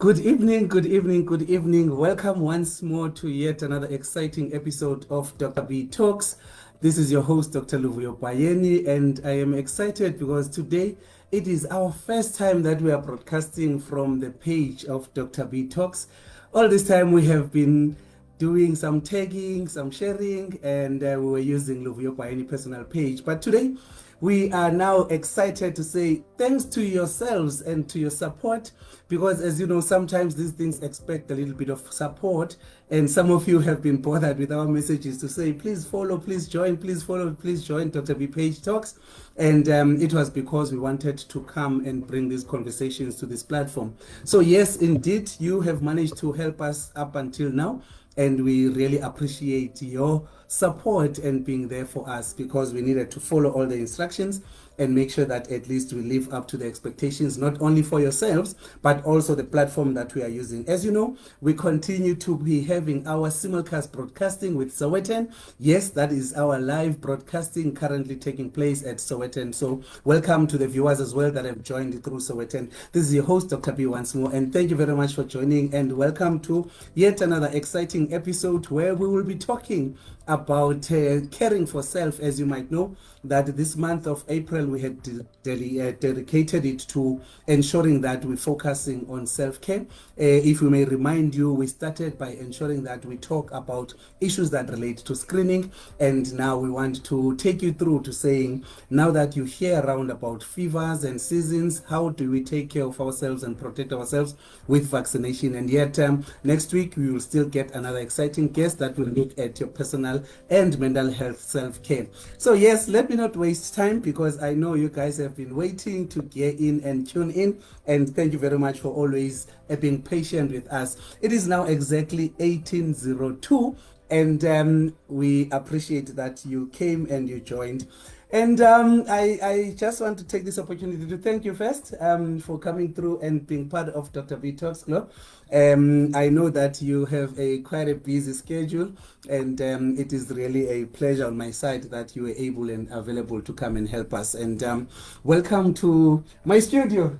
Good evening, good evening, good evening. Welcome once more to yet another exciting episode of Dr. B Talks. This is your host, Dr. Luvuyo Bayeni, and I am excited because today it is our first time that we are broadcasting from the page of Dr. B Talks. All this time we have been doing some tagging, some sharing, and we were using Luvuyo Bayeni personal page. But today, we are now excited to say thanks to yourselves and to your support, because as you know, sometimes these things expect a little bit of support, and some of you have been bothered with our messages to say, please follow, please join, please follow, please join Dr. B Page Talks. And it was because we wanted to come and bring these conversations to this platform. So yes, indeed, you have managed to help us up until now. And we really appreciate your support and being there for us, because we needed to follow all the instructions and make sure that at least we live up to the expectations, not only for yourselves, but also the platform that we are using. As you know, we continue to be having our simulcast broadcasting with Sowetan. Yes, that is our live broadcasting currently taking place at Sowetan. So welcome to the viewers as well that have joined through Sowetan. This is your host, Dr. B, once more, and thank you very much for joining, and welcome to yet another exciting episode where we will be talking about caring for self. As you might know, that this month of April we had dedicated it to ensuring that we're focusing on self-care. If we may remind you, we started by ensuring that we talk about issues that relate to screening, and now we want to take you through to saying, now that you hear around about fevers and seasons, how do we take care of ourselves and protect ourselves with vaccination? And yet next week we will still get another exciting guest that will look at your personal and mental health self-care. So yes, let me not waste time, because I know you guys have been waiting to get in and tune in, and thank you very much for always being patient with us. It is now exactly 18:02, and we appreciate that you came and you joined. And I just want to take this opportunity to thank you first for coming through and being part of Dr. B Talks Club. I know that you have quite a busy schedule, and it is really a pleasure on my side that you were able and available to come and help us. And welcome to my studio.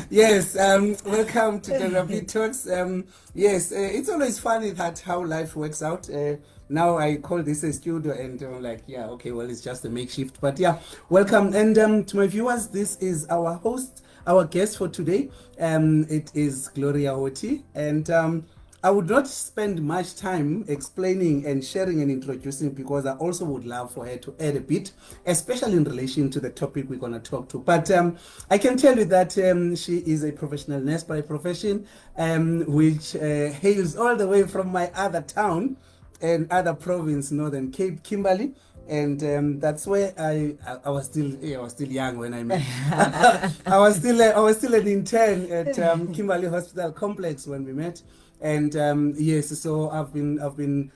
Yes, welcome to Dr. B Talks. Yes, it's always funny that how life works out. Now I call this a studio, and I'm like, yeah, okay, well, it's just a makeshift. But yeah, welcome. And to my viewers, this is our host, our guest for today. It is Gloria Hoti. And I would not spend much time explaining and sharing and introducing, because I also would love for her to add a bit, especially in relation to the topic we're going to talk to. But I can tell you that she is a professional nurse by profession, which hails all the way from my other town and other province, Northern Cape, Kimberley. And that's where I was still young when I met. I was still an intern at Kimberley Hospital Complex when we met. And yes, so I've been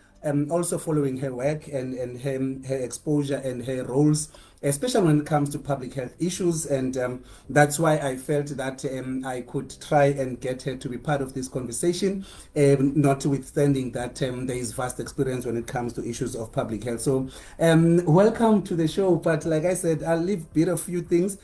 also following her work and her exposure and her roles, especially when it comes to public health issues. And that's why I felt that I could try and get her to be part of this conversation, notwithstanding that there is vast experience when it comes to issues of public health. So welcome to the show. But like I said, I'll leave a bit of few things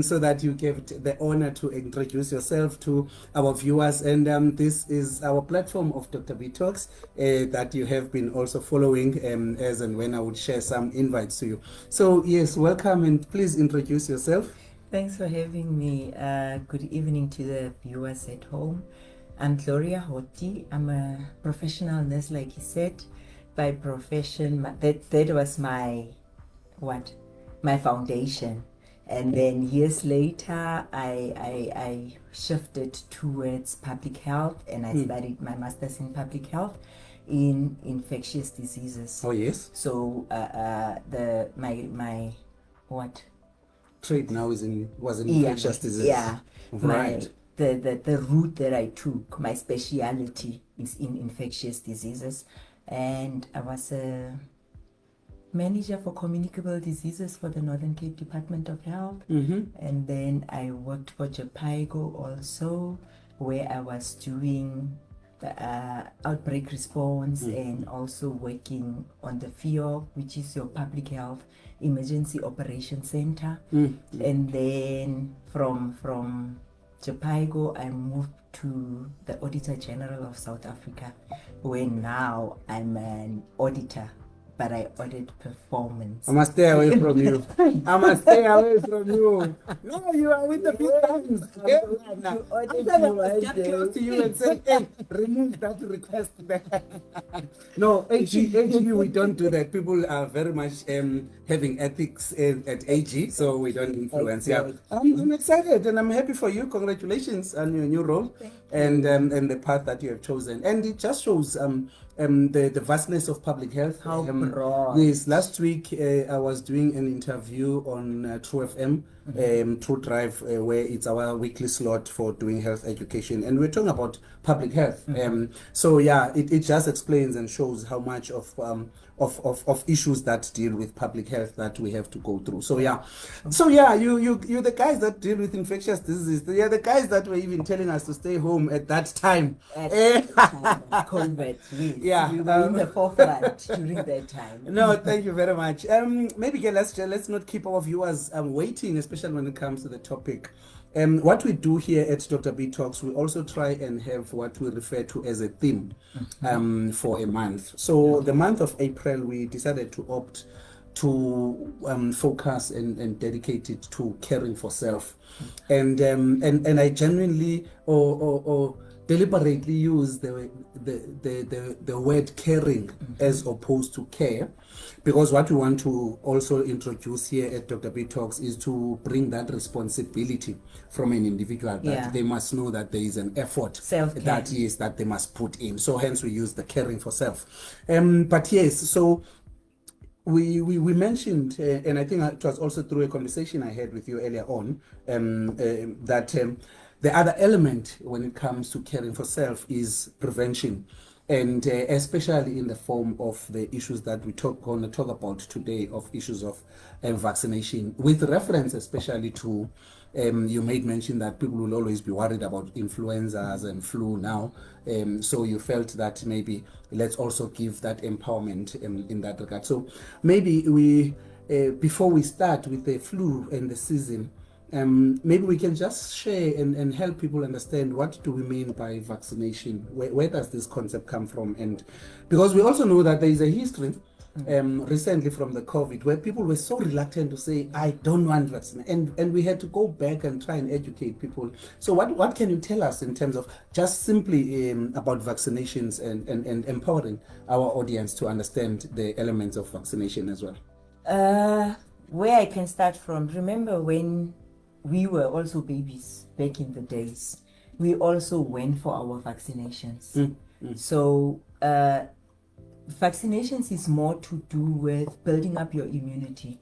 so that you get the honor to introduce yourself to our viewers. And this is our platform of Dr. B Talks that you have been also following as and when I would share some invites to you. So yes, welcome, and please introduce yourself. Thanks for having me. Good evening to the viewers at home. I'm Gloria Hoti. I'm a professional nurse, like you said, by profession. That was my foundation. And then years later, I shifted towards public health, and I studied my master's in public health in infectious diseases. Oh yes. So my trade now was in infectious disease. Yeah. Right. The route that I took, my speciality is in infectious diseases, and I was a manager for communicable diseases for the Northern Cape Department of Health. And then I worked for Japaigo also, where I was doing outbreak response and also working on the FIOC, which is your Public Health Emergency Operations Center. And then from Japaigo, I moved to the Auditor General of South Africa, where now I'm an auditor, but I audit performance. I must stay away from you. I must stay away from you. No, you are with the big guns. Get close to you and say, hey, remove that request there. No, AG, we don't do that. People are very much having ethics at AG, so we don't influence. Exactly. Yeah, I'm excited and I'm happy for you. Congratulations on your new role and the path that you have chosen. And it just shows the vastness of public health. How broad. Yes, last week I was doing an interview on True FM, True Drive, where it's our weekly slot for doing health education, and we're talking about public health. So yeah, it just explains and shows how much of issues that deal with public health that we have to go through. So yeah, you the guys that deal with infectious diseases. You're the guys that were even telling us to stay home at that time. At COVID, Yeah, we were in the forefront during that time. No, thank you very much. Maybe let's not keep our viewers waiting, especially when it comes to the topic. What we do here at Dr. B Talks, we also try and have what we refer to as a theme for a month. So the month of April, we decided to opt to focus and dedicate it to caring for self. And I genuinely or deliberately use the word caring as opposed to care, because what we want to also introduce here at Dr. B Talks is to bring that responsibility from an individual that they must know that there is an effort that they must put in. So hence we use the caring for self. But yes, so we mentioned, and I think it was also through a conversation I had with you earlier on, that the other element when it comes to caring for self is prevention, and especially in the form of the issues that we going to talk about today, of issues of vaccination, with reference especially to, you made mention that people will always be worried about influenzas and flu now, so you felt that maybe let's also give that empowerment in that regard. So maybe we, before we start with the flu and the season, maybe we can just share and help people understand what do we mean by vaccination. Where does this concept come from? And because we also know that there is a history recently from the COVID where people were so reluctant to say, I don't want vaccination, and we had to go back and try and educate people. So what can you tell us in terms of just simply about vaccinations and empowering our audience to understand the elements of vaccination as well? Where I can start from, remember when we were also babies back in the days, we also went for our vaccinations. So vaccinations is more to do with building up your immunity,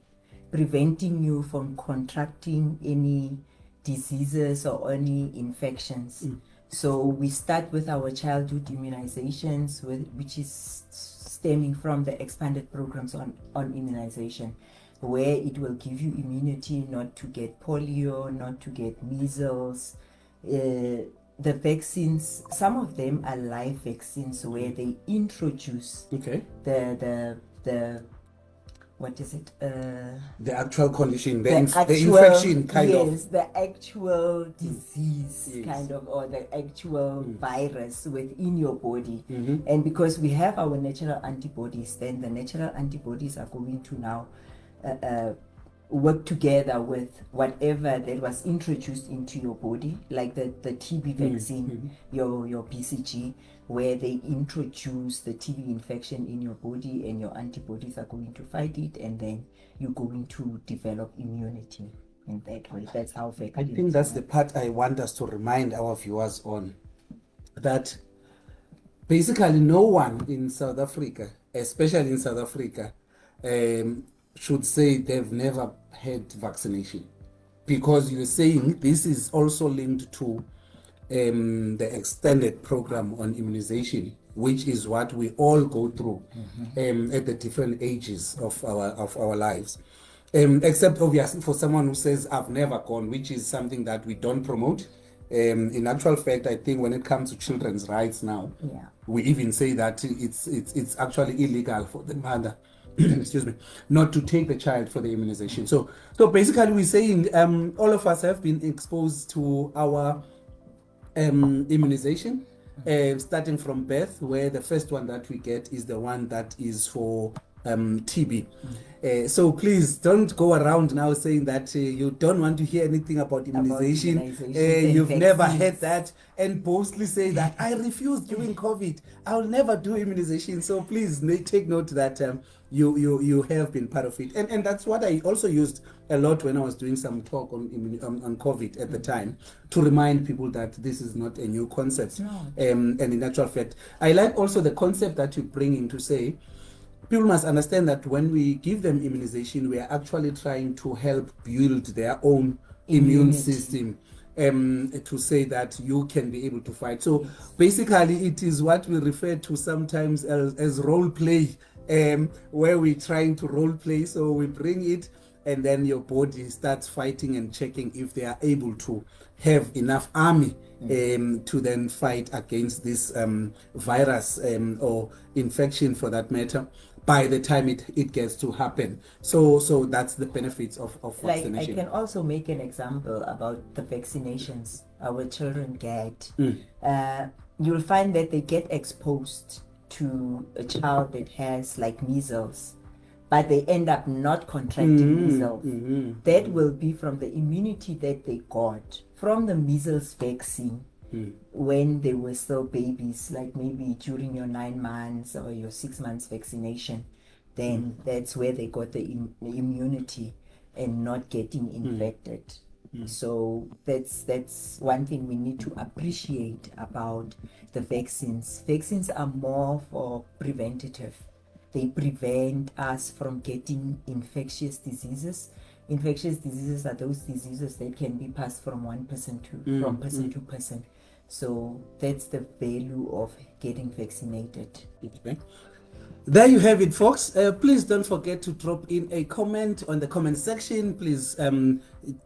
preventing you from contracting any diseases or any infections. So we start with our childhood immunizations, which is stemming from the expanded programs on immunization, where it will give you immunity not to get polio, not to get measles. The vaccines, some of them are live vaccines where they introduce the what is it? The actual condition, the infection kind of. Yes, the actual disease kind of, or the actual virus within your body. And because we have our natural antibodies, then the natural antibodies are going to now work together with whatever that was introduced into your body, like the TB vaccine, your BCG, where they introduce the TB infection in your body and your antibodies are going to fight it, and then you're going to develop immunity in that way. That's how I think that's the part I want us to remind our viewers on, that basically no one in South Africa, especially in South Africa, should say they've never had vaccination, because you're saying this is also linked to the extended program on immunization, which is what we all go through at the different ages of our lives, except obviously for someone who says I've never gone, which is something that we don't promote. In actual fact, I think when it comes to children's rights now, we even say that it's actually illegal for the mother excuse me, not to take the child for the immunization. So basically we're saying all of us have been exposed to our immunization, starting from birth, where the first one that we get is the one that is for TB. So please don't go around now saying that you don't want to hear anything about immunization. You've never heard that, and boastfully say that I refused during COVID. I'll never do immunization. So please take note that you have been part of it, and that's what I also used a lot when I was doing some talk on COVID at the time, to remind people that this is not a new concept. And in actual fact, I like also the concept that you bring in to say people must understand that when we give them immunization, we are actually trying to help build their own immune system, to say that you can be able to fight. So basically, it is what we refer to sometimes as role play, where we're trying to role play. So we bring it, and then your body starts fighting and checking if they are able to have enough army to then fight against this virus or infection, for that matter, by the time it gets to happen. So that's the benefits of vaccination. Like, I can also make an example about the vaccinations our children get. You'll find that they get exposed to a child that has like measles, but they end up not contracting measles. That will be from the immunity that they got from the measles vaccine when they were still babies, like maybe during your 9 months or your 6 months vaccination. Then that's where they got the immunity and not getting infected. So that's one thing we need to appreciate about the vaccines. Vaccines are more for preventative. They prevent us from getting infectious diseases. Infectious diseases are those diseases that can be passed from one person to person. So that's the value of getting vaccinated. Okay. There you have it, folks. Please don't forget to drop in a comment on the comment section. Please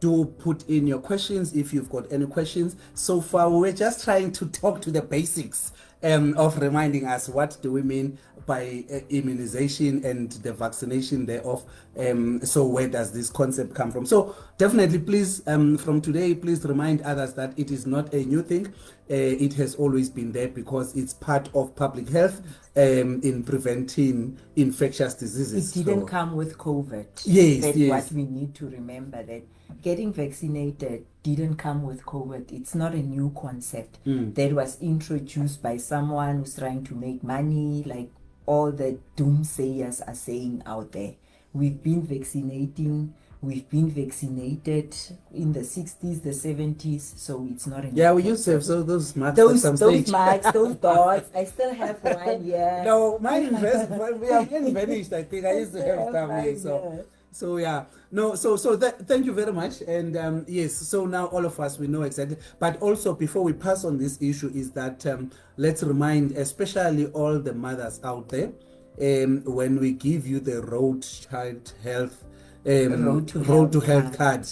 do put in your questions if you've got any questions. So far, we're just trying to talk to the basics of reminding us what do we mean by immunization and the vaccination thereof. So where does this concept come from? So definitely, please, from today, please remind others that it is not a new thing. It has always been there because it's part of public health in preventing infectious diseases. It didn't come with COVID. Yes, That's yes. what we need to remember, that getting vaccinated didn't come with COVID. It's not a new concept that was introduced by someone who's trying to make money, like all the doomsayers are saying out there. We've been vaccinated in the 60s, the 70s, so it's not a new Yeah, we used to have those marks those at some stage. marks, those dots. I still have one here. No, mine vanished. I think I used to have some here. So yeah, no. So thank you very much. And yes, so now all of us, we know exactly. But also, before we pass on this issue, is that let's remind, especially all the mothers out there, when we give you the road child health road to health card,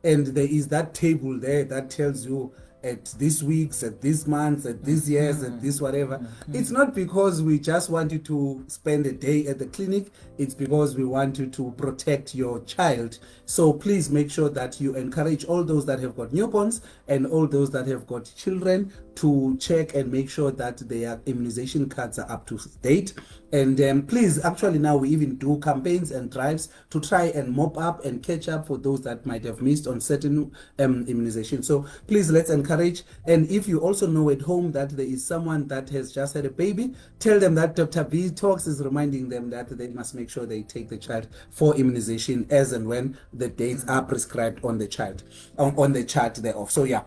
and there is that table there that tells you at this week's, at this month's, at this year's, at this whatever. It's not because we just want you to spend a day at the clinic. It's because we want you to protect your child. So please make sure that you encourage all those that have got newborns and all those that have got children to check and make sure that their immunization cards are up to date. And please, actually now we even do campaigns and drives to try and mop up and catch up for those that might have missed on certain immunization. So please, let's encourage. And if you also know at home that there is someone that has just had a baby, tell them that Dr. B Talks is reminding them that they must make sure they take the child for immunization as and when the dates are prescribed on the child, on the chart thereof. So yeah.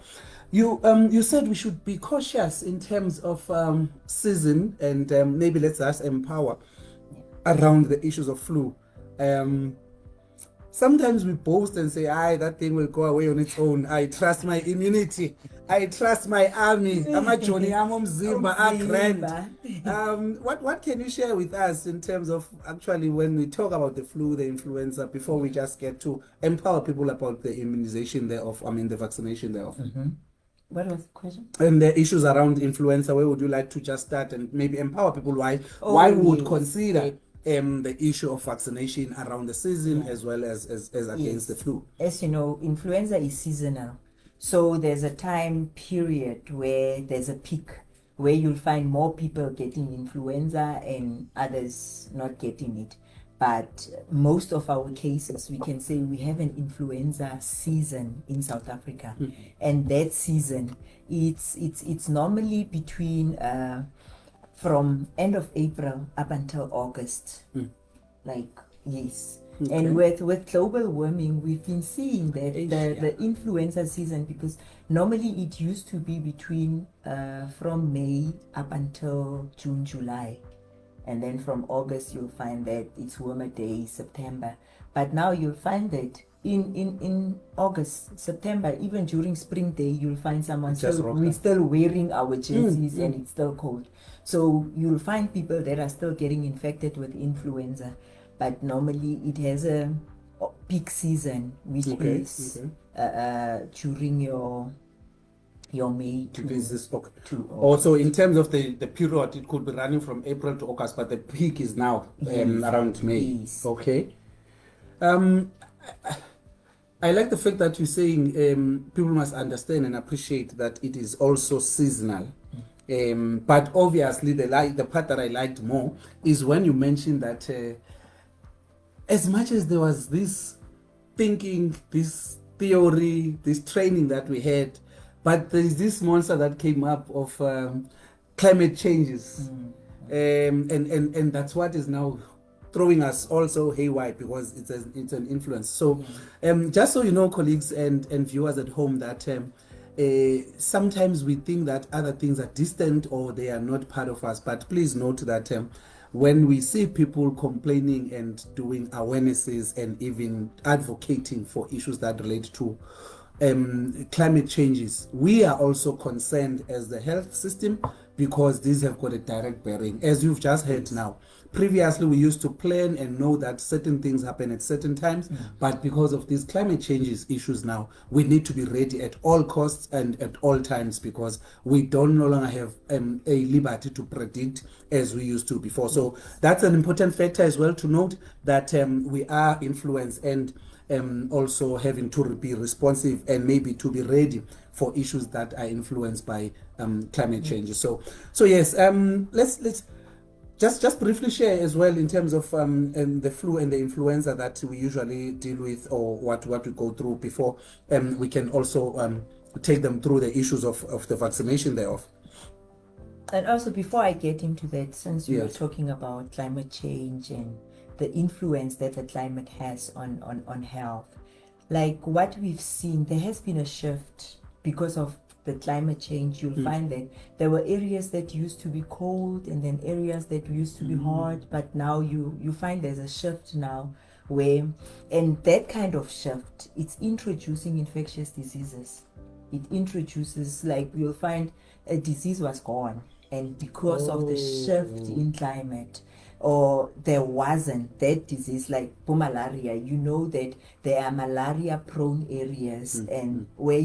You said we should be cautious in terms of season, and maybe let's just empower around the issues of flu. Sometimes we boast and say, that thing will go away on its own. I trust my immunity. I trust my army. I'm a Johnny, I'm Mzimba, I'm grand. What can you share with us in terms of actually when we talk about the flu, the influenza, before we just get to empower people about the immunization thereof, the vaccination thereof? What was the question? And the issues around influenza, where would you like to just start and maybe empower people why we would consider the issue of vaccination around the season as well as against the flu. As you know, influenza is seasonal. So there's a time period where there's a peak where you'll find more people getting influenza and others not getting it. But most of our cases, we can say we have an influenza season in South Africa. And that season, it's normally between from end of April up until August. Like, yes. Okay. And with global warming, we've been seeing that the influenza season, because normally it used to be between from May up until June, July. And then from August, you'll find that it's warmer days, September. But now you'll find that in August, September, even during spring day, you'll find someone we're still wearing our jerseys and it's still cold. So you'll find people that are still getting infected with influenza. But normally it has a peak season, which is during your May to also in terms of the period, it could be running from April to August, but the peak is now around May. Yes. Okay. I like the fact that you're saying people must understand and appreciate that it is also seasonal. But obviously the part that I liked more is when you mentioned that as much as there was this thinking, this theory, this training that we had, but there is this monster that came up of climate changes. And that's what is now throwing us also haywire, because it's an influence. So just so you know, colleagues and viewers at home, that sometimes we think that other things are distant or they are not part of us. But please note that when we see people complaining and doing awarenesses and even advocating for issues that relate to climate changes, we are also concerned as the health system, because these have got a direct bearing, as you've just heard now. Previously, we used to plan and know that certain things happen at certain times, but because of these climate changes issues now, we need to be ready at all costs and at all times, because we don't no longer have a liberty to predict as we used to before. So that's an important factor as well to note, that we are influenced and also having to be responsive and maybe to be ready for issues that are influenced by climate changes. So yes, let's just briefly share as well in terms of the flu and the influenza that we usually deal with, or what we go through before we can also take them through the issues of the vaccination thereof. And also, before I get into that, since you were talking about climate change and the influence that the climate has on health, like what we've seen, there has been a shift because of the climate change. You'll find that there were areas that used to be cold and then areas that used to be hot, but now you find there's a shift now where, and that kind of shift, it's introducing infectious diseases. It introduces, like, you'll find a disease was gone, and because of the shift in climate, or there wasn't that disease, like malaria, you know that there are malaria prone areas and where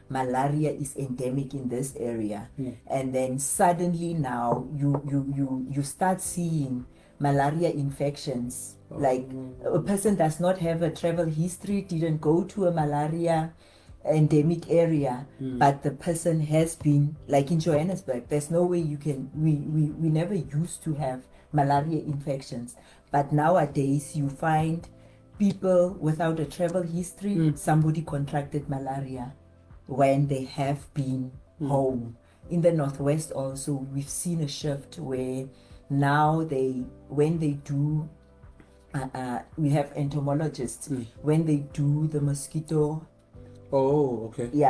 malaria is endemic in this area, and then suddenly now you start seeing malaria infections. Like a person does not have a travel history, didn't go to a malaria endemic area, but the person has been, like in Johannesburg, there's no way you can, we never used to have malaria infections, but nowadays you find people without a travel history, somebody contracted malaria when they have been home. In the Northwest also, we've seen a shift where now when they do we have entomologists, when they do the mosquito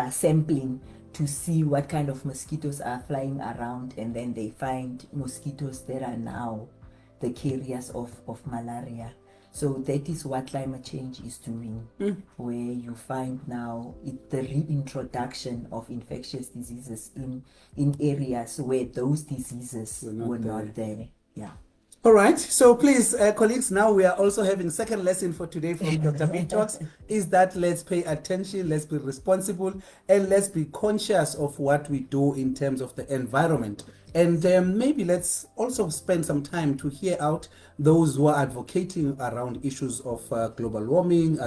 sampling to see what kind of mosquitoes are flying around, and then they find mosquitoes that are now the carriers of malaria. So that is what climate change is doing, where you find now the reintroduction of infectious diseases in areas where those diseases were not there. Yeah. All right. So please, colleagues, now we are also having second lesson for today from Dr. B Talks is that let's pay attention, let's be responsible, and let's be conscious of what we do in terms of the environment. And maybe let's also spend some time to hear out those who are advocating around issues of global warming,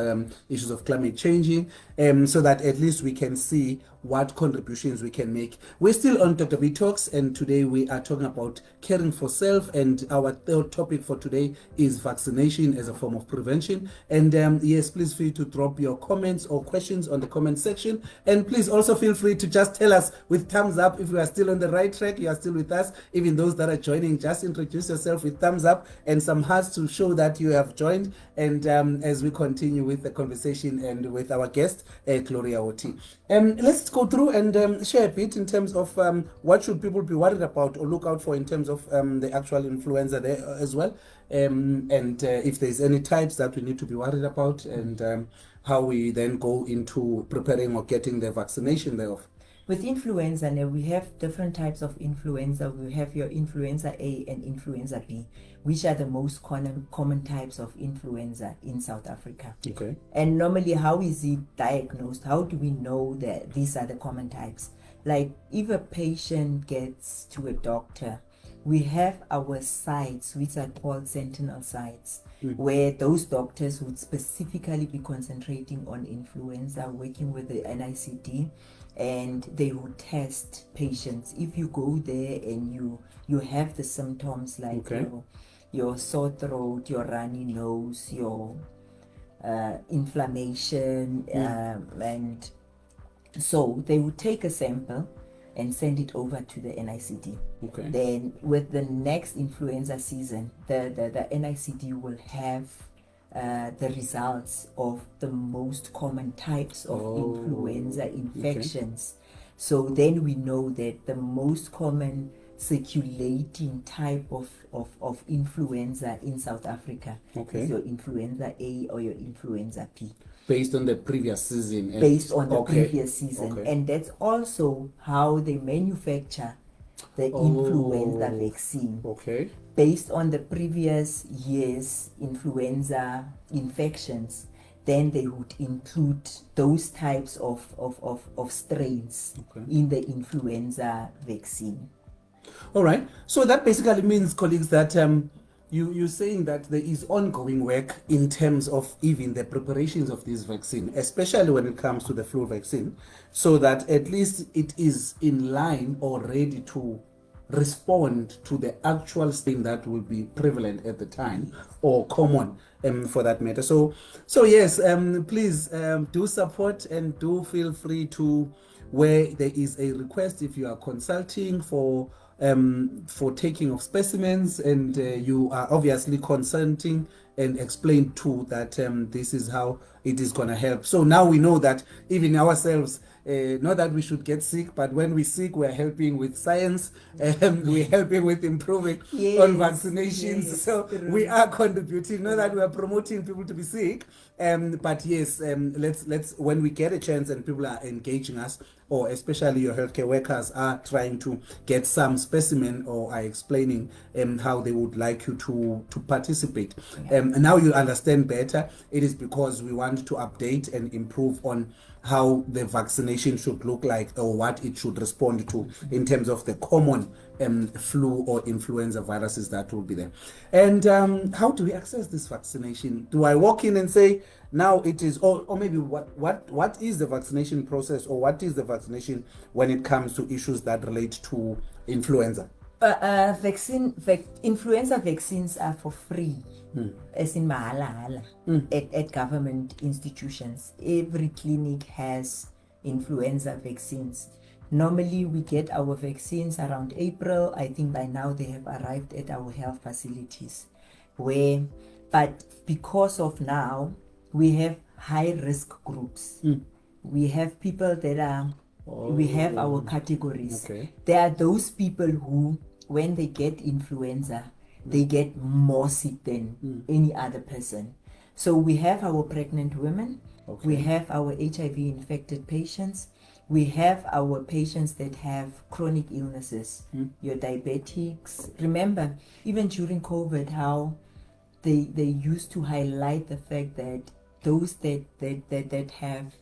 issues of climate changing, so that at least we can see what contributions we can make. We're still on Dr. B Talks, and today we are talking about caring for self, and our third topic for today is vaccination as a form of prevention. And yes, please feel to drop your comments or questions on the comment section, and please also feel free to just tell us with thumbs up if you are still on the right track, you are still with us. Even those that are joining, just introduce yourself with thumbs up and some hearts to show that you have joined. And as we continue with the conversation and with our guest, Gloria Oti. Let's go through and share a bit in terms of what should people be worried about or look out for in terms of the actual influenza there as well, and if there's any types that we need to be worried about, and how we then go into preparing or getting the vaccination thereof. With influenza, now we have different types of influenza. We have your influenza A and influenza B, which are the most common types of influenza in South Africa. Okay. And normally, how is it diagnosed? How do we know that these are the common types? Like if a patient gets to a doctor, we have our sites, which are called sentinel sites, where those doctors would specifically be concentrating on influenza, working with the NICD, and they would test patients. If you go there and you have the symptoms like your sore throat, your runny nose, your inflammation, and so they would take a sample and send it over to the NICD. Okay. Then with the next influenza season, the NICD will have the results of the most common types of influenza infections. Okay. So then we know that the most common circulating type of influenza in South Africa is your influenza A or your influenza B. Based on the previous season. Based on the previous season. Okay. And that's also how they manufacture the influenza vaccine. Okay. Based on the previous year's influenza infections, then they would include those types of strains in the influenza vaccine. All right. So that basically means, colleagues, that you're saying that there is ongoing work in terms of even the preparations of this vaccine, especially when it comes to the flu vaccine, so that at least it is in line or ready to respond to the actual strain that will be prevalent at the time or common for that matter. So yes, please do support and do feel free to, where there is a request, if you are consulting for taking of specimens and you are obviously consenting and explain to that this is how it is going to help. So now we know that even ourselves, not that we should get sick, but when we're sick, we're helping with science, we're helping with improving on vaccinations. Yes, so we are contributing, not that we are promoting people to be sick, but yes, let's when we get a chance and people are engaging us, or especially your healthcare workers are trying to get some specimen or are explaining how they would like you to participate. And now you understand better. It is because we want to update and improve on how the vaccination should look like or what it should respond to in terms of the common flu or influenza viruses that will be there. And how do we access this vaccination? Do I walk in and say, now it is, or maybe what is the vaccination process, or what is the vaccination when it comes to issues that relate to influenza? Influenza vaccines are for free, as in mahala at government institutions. Every clinic has influenza vaccines. Normally we get our vaccines around April. I think by now they have arrived at our health facilities, but because of now we have high risk groups. We have people that are, we have our categories. There are those people who, when they get influenza, they get more sick than any other person. So we have our pregnant women, we have our HIV infected patients, We have our patients that have chronic illnesses, your diabetics. Remember, even during COVID, how they used to highlight the fact that those that have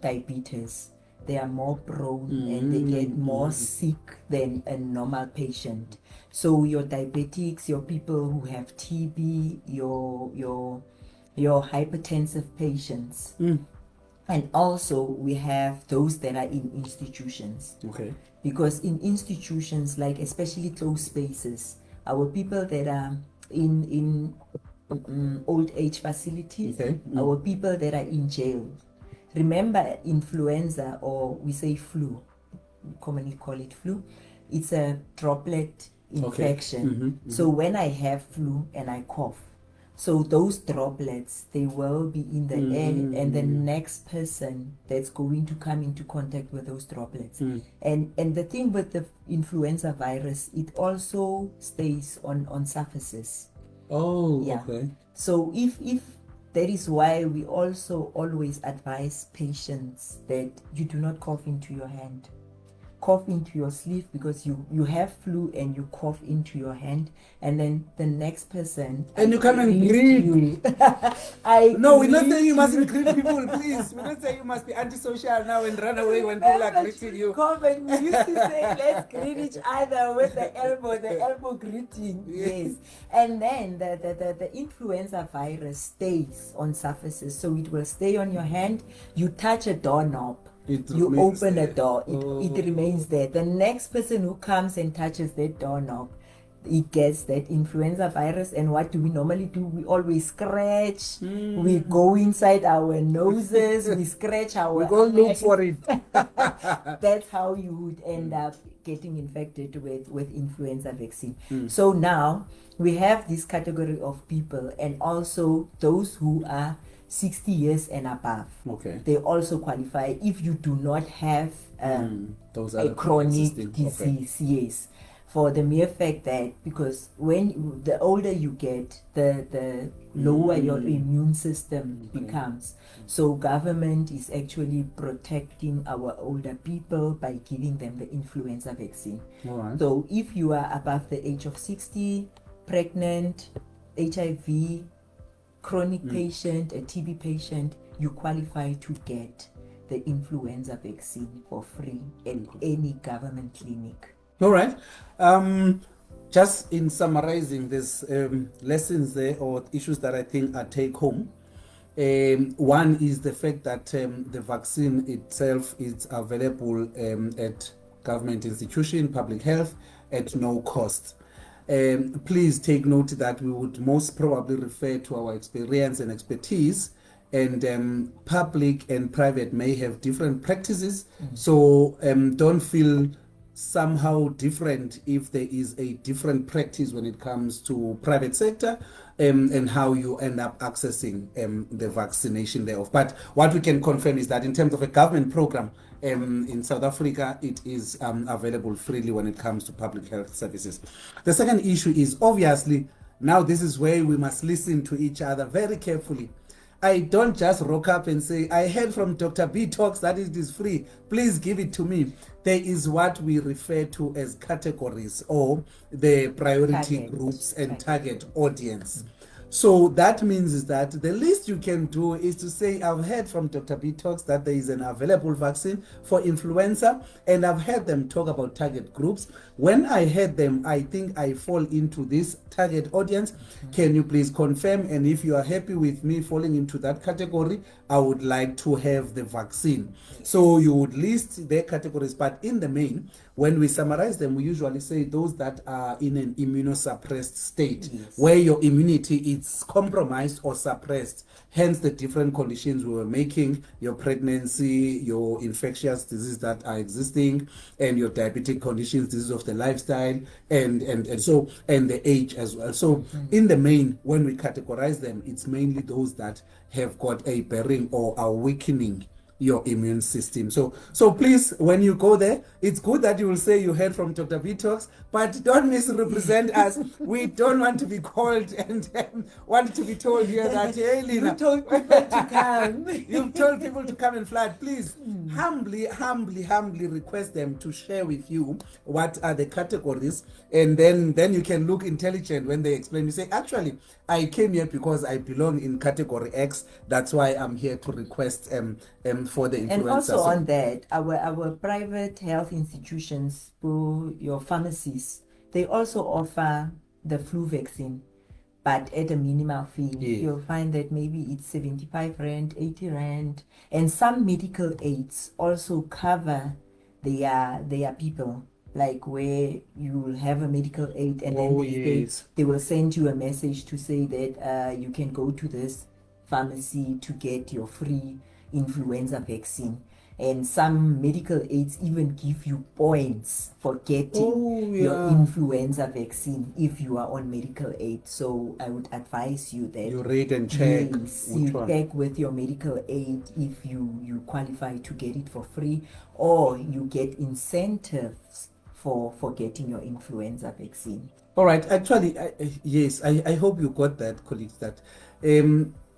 diabetes, they are more prone and they get more sick than a normal patient. So your diabetics, your people who have TB, your hypertensive patients. And also we have those that are in institutions. Okay. Because in institutions, like especially closed spaces, our people that are in old age facilities, Okay. our people that are in jail. Remember, influenza, or we say flu, we commonly call it flu, it's a droplet infection. So when I have flu and I cough, so those droplets, they will be in the air, and the next person that's going to come into contact with those droplets. And the thing with the influenza virus, it also stays on surfaces. Oh, Yeah. okay. So if that is why we also always advise patients that you do not cough into your hand. Cough into your sleeve, because you have flu and you cough into your hand, and then the next person, And you come and greet you. No, we're not saying you mustn't greet people, please. We're not saying you must be antisocial now and run away when people are greeting you. COVID, we used to say, let's greet each other with the elbow greeting. Yes. And then the influenza virus stays on surfaces, so it will stay on your hand. You touch a doorknob, you open a door, it remains there. The next person who comes and touches that doorknob, it gets that influenza virus. And what do we normally do? We always scratch. We go inside our noses. We scratch our We go look eyes. for it. That's how you would end up getting infected with influenza vaccine. So now we have this category of people, and also those who are 60 years and above. Okay. They also qualify if you do not have Those a are chronic existing. disease. Yes. For the mere fact that, because when the older you get, the lower your immune system becomes. So government is actually protecting our older people by giving them the influenza vaccine. All right. So if you are above the age of 60, pregnant, HIV, chronic patient, a TB patient, you qualify to get the influenza vaccine for free at any government clinic. All right. Just in summarizing, there's lessons there or issues that I think are take home. One is the fact that the vaccine itself is available at government institution, public health, at no cost. Please take note that we would most probably refer to our experience and expertise, and public and private may have different practices. So don't feel somehow different if there is a different practice when it comes to private sector and how you end up accessing the vaccination thereof. But what we can confirm is that in terms of a government program in South Africa, it is available freely when it comes to public health services. The second issue is, obviously, now this is where we must listen to each other very carefully. I don't just rock up and say, I heard from Dr. B Talks that it is free. Please give it to me. There is what we refer to as categories, or the priority groups and target audience. So that means is that the least you can do is to say, I've heard from Dr. B Talks that there is an available vaccine for influenza, and I've heard them talk about target groups. When I heard them, I think I fall into this target audience. Can you please confirm? And if you are happy with me falling into that category, I would like to have the vaccine. So you would list their categories, but in the main, when we summarize them, we usually say those that are in an immunosuppressed state, where your immunity is compromised or suppressed. Hence the different conditions we were making, your pregnancy, your infectious diseases that are existing, and your diabetic conditions, diseases of the lifestyle, and the age as well. So in the main, when we categorize them, it's mainly those that have got a bearing or are weakening your immune system. So please, when you go there, it's good that you will say you heard from Dr. B Talks, but don't misrepresent us. We don't want to be called and want to be told here that, hey, Lina, You told people to come. you've told people to come and flood. Please, humbly request them to share with you what are the categories, and then you can look intelligent when they explain. You say, actually, I came here because I belong in category X. That's why I'm here to request for the influenza. And also on that, our private health institutions, your pharmacies, they also offer the flu vaccine, but at a minimal fee. Yeah. You'll find that maybe it's 75 rand, 80 rand, and some medical aids also cover their people, like where you will have a medical aid and then they will send you a message to say that you can go to this pharmacy to get your free influenza vaccine. And some medical aids even give you points for getting your influenza vaccine if you are on medical aid. So I would advise you that you read and check. Yes, you check with your medical aid if you qualify to get it for free, or you get incentives for getting your influenza vaccine. All right. Actually, yes, I hope you got that, colleagues, that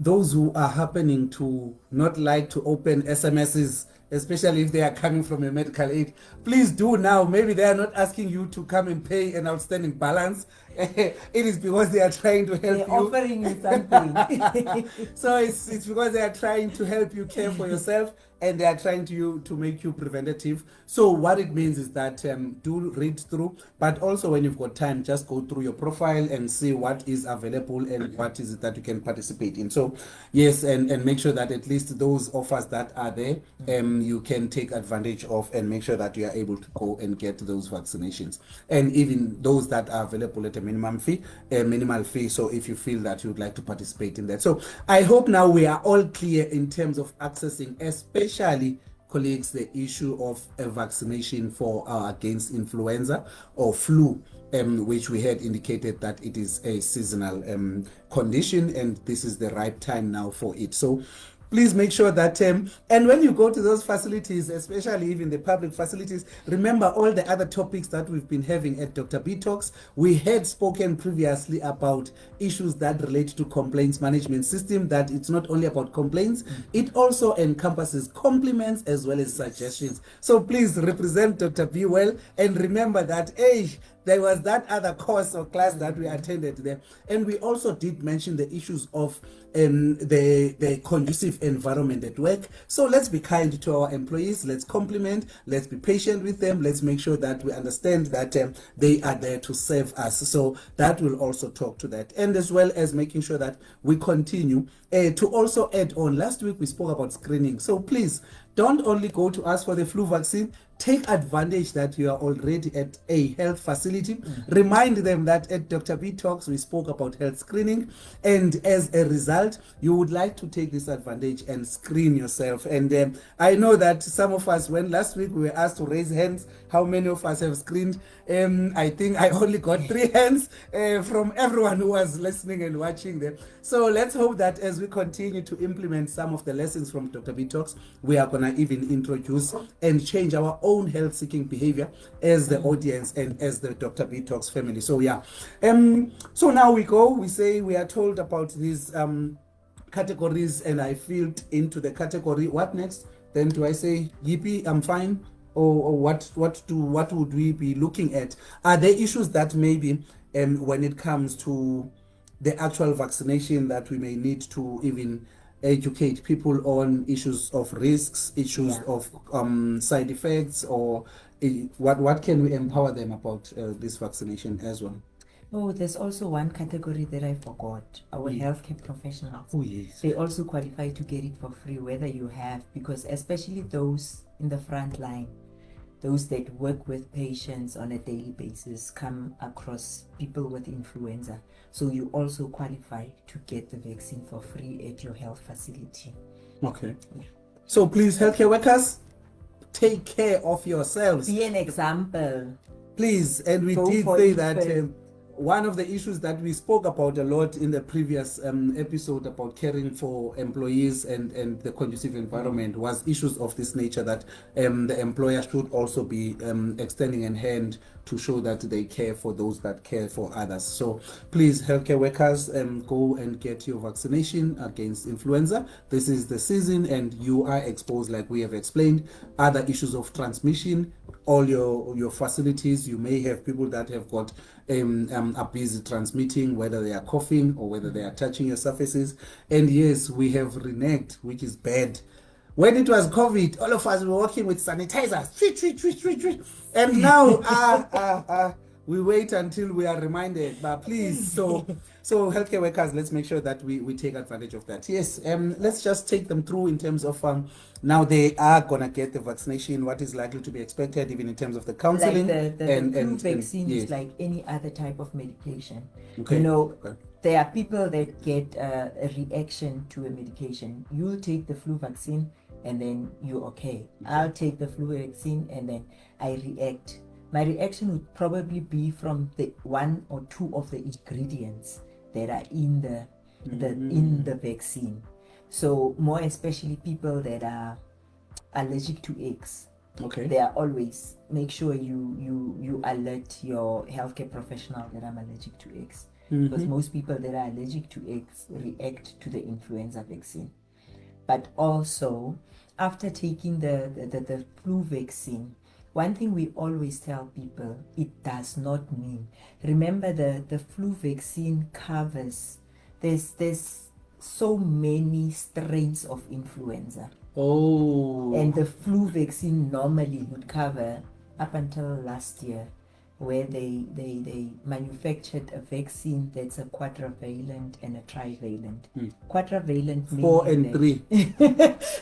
those who are happening to not like to open SMSs, especially if they are coming from a medical aid, please do now. Maybe they are not asking you to come and pay an outstanding balance. It is because they are trying to help They're you. offering you something. So it's because they are trying to help you care for yourself, and they are trying to make you preventative. So what it means is that do read through, but also when you've got time, just go through your profile and see what is available and what is it that you can participate in. So yes, and make sure that at least those offers that are there, you can take advantage of and make sure that you are able to go and get those vaccinations, and even those that are available at a minimal fee. So if you feel that you would like to participate in that. So I hope now we are all clear in terms of accessing, especially, colleagues, the issue of a vaccination for against influenza or flu, which we had indicated that it is a seasonal condition, and this is the right time now for it. So please make sure that, and when you go to those facilities, especially even the public facilities, remember all the other topics that we've been having at Dr. B Talks. We had spoken previously about issues that relate to complaints management system, that it's not only about complaints, it also encompasses compliments as well as suggestions. So please represent Dr. B well, and remember that, there was that other course or class that we attended there. And we also did mention the issues of the conducive environment at work. So let's be kind to our employees. Let's compliment. Let's be patient with them. Let's make sure that we understand that they are there to serve us. So that will also talk to that. And as well as making sure that we continue to also add on. Last week we spoke about screening. So please, don't only go to us for the flu vaccine. Take advantage that you are already at a health facility. Remind them that at Dr. B Talks, we spoke about health screening. And as a result, you would like to take this advantage and screen yourself. And I know that some of us, when last week we were asked to raise hands, how many of us have screened? I think I only got 3 hands from everyone who was listening and watching them. So let's hope that as we continue to implement some of the lessons from Dr. B Talks, we are going to even introduce and change our own health-seeking behavior as the audience and as the Dr. B Talks family. So yeah, so now we say we are told about these categories, and I filled into the category. What next? Then do I say, yippee, I'm fine? Or what would we be looking at? Are there issues that maybe when it comes to the actual vaccination that we may need to even educate people on, issues of risks, issues of side effects, or what can we empower them about this vaccination as well? Oh, there's also one category that I forgot, our healthcare professionals. Oh, yes. They also qualify to get it for free, whether you have, because especially those in the front line, those that work with patients on a daily basis, come across people with influenza. So you also qualify to get the vaccine for free at your health facility. Okay. So please, healthcare workers, take care of yourselves. Be an example. Please. And we Go did for say it that one of the issues that we spoke about a lot in the previous episode about caring for employees and the conducive environment was issues of this nature, that the employer should also be extending a hand to show that they care for those that care for others. So please, healthcare workers, go and get your vaccination against influenza. This is the season and you are exposed, like we have explained, other issues of transmission. All your facilities, you may have people that have got are busy transmitting, whether they are coughing or whether they are touching your surfaces. And yes, we have reneged, which is bad. When it was COVID, all of us were working with sanitizers, and now we wait until we are reminded. But please, so healthcare workers, let's make sure that we take advantage of that. Yes, let's just take them through in terms of now they are gonna get the vaccination. What is likely to be expected, even in terms of the counseling, like the flu vaccine yes. is like any other type of medication. Okay. You know, Okay. there are people that get a reaction to a medication. You'll take the flu vaccine and then you're okay. I'll take the flu vaccine and then I react. My reaction would probably be from the one or two of the ingredients that are in the vaccine. So more especially people that are allergic to eggs. Okay. They are always make sure you alert your healthcare professional that I'm allergic to eggs. Because most people that are allergic to eggs react to the influenza vaccine. But also, after taking the flu vaccine, one thing we always tell people, it does not mean. Remember, the flu vaccine covers, there's so many strains of influenza. Oh. And the flu vaccine normally would cover, up until last year, where they manufactured a vaccine that's a quadrivalent and a trivalent. Quadrivalent means 4 and 3.